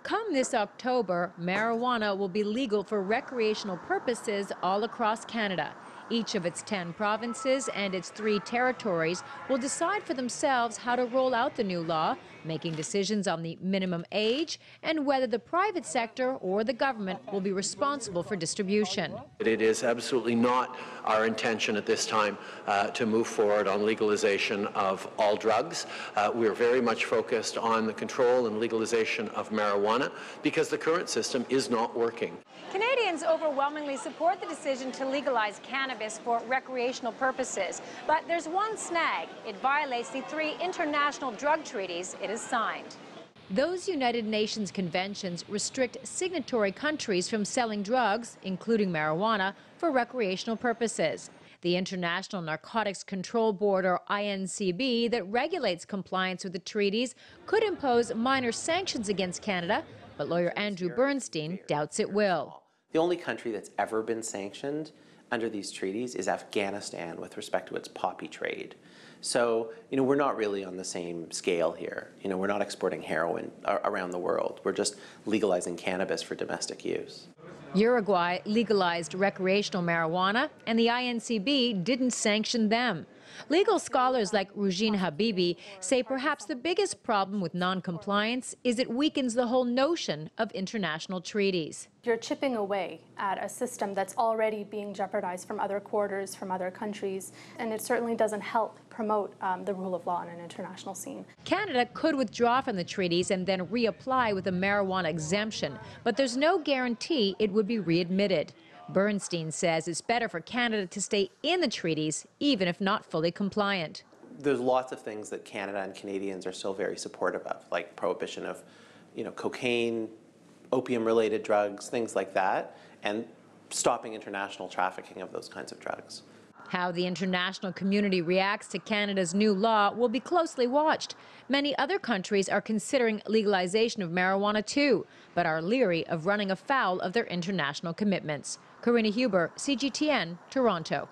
Come this October, marijuana will be legal for recreational purposes all across Canada. Each of its 10 provinces and its 3 territories will decide for themselves how to roll out the new law, making decisions on the minimum age and whether the private sector or the government will be responsible for distribution. It is absolutely not our intention at this time to move forward on legalization of all drugs. We're very much focused on the control and legalization of marijuana because the current system is not working. Canadians overwhelmingly support the decision to legalize cannabis for recreational purposes. But there's one snag. It violates the 3 international drug treaties it has signed. Those United Nations conventions restrict signatory countries from selling drugs, including marijuana, for recreational purposes. The International Narcotics Control Board, or INCB, that regulates compliance with the treaties could impose minor sanctions against Canada, but lawyer Andrew Bernstein doubts it will. The only country that's ever been sanctioned under these treaties is Afghanistan with respect to its poppy trade. So, we're not really on the same scale here. We're not exporting heroin around the world. We're just legalizing cannabis for domestic use. Uruguay legalized recreational marijuana, and the INCB didn't sanction them. Legal scholars like Rujin Habibi say perhaps the biggest problem with non-compliance is it weakens the whole notion of international treaties. You're chipping away at a system that's already being jeopardized from other quarters, from other countries, and it certainly doesn't help promote the rule of law on an international scene. Canada could withdraw from the treaties and then reapply with a marijuana exemption, but there's no guarantee it would be readmitted. Bernstein says it's better for Canada to stay in the treaties, even if not fully compliant. There's lots of things that Canada and Canadians are still very supportive of, like prohibition of, cocaine, opium-related drugs, things like that, and stopping international trafficking of those kinds of drugs. How the international community reacts to Canada's new law will be closely watched. Many other countries are considering legalization of marijuana too, but are leery of running afoul of their international commitments. Karina Huber, CGTN, Toronto.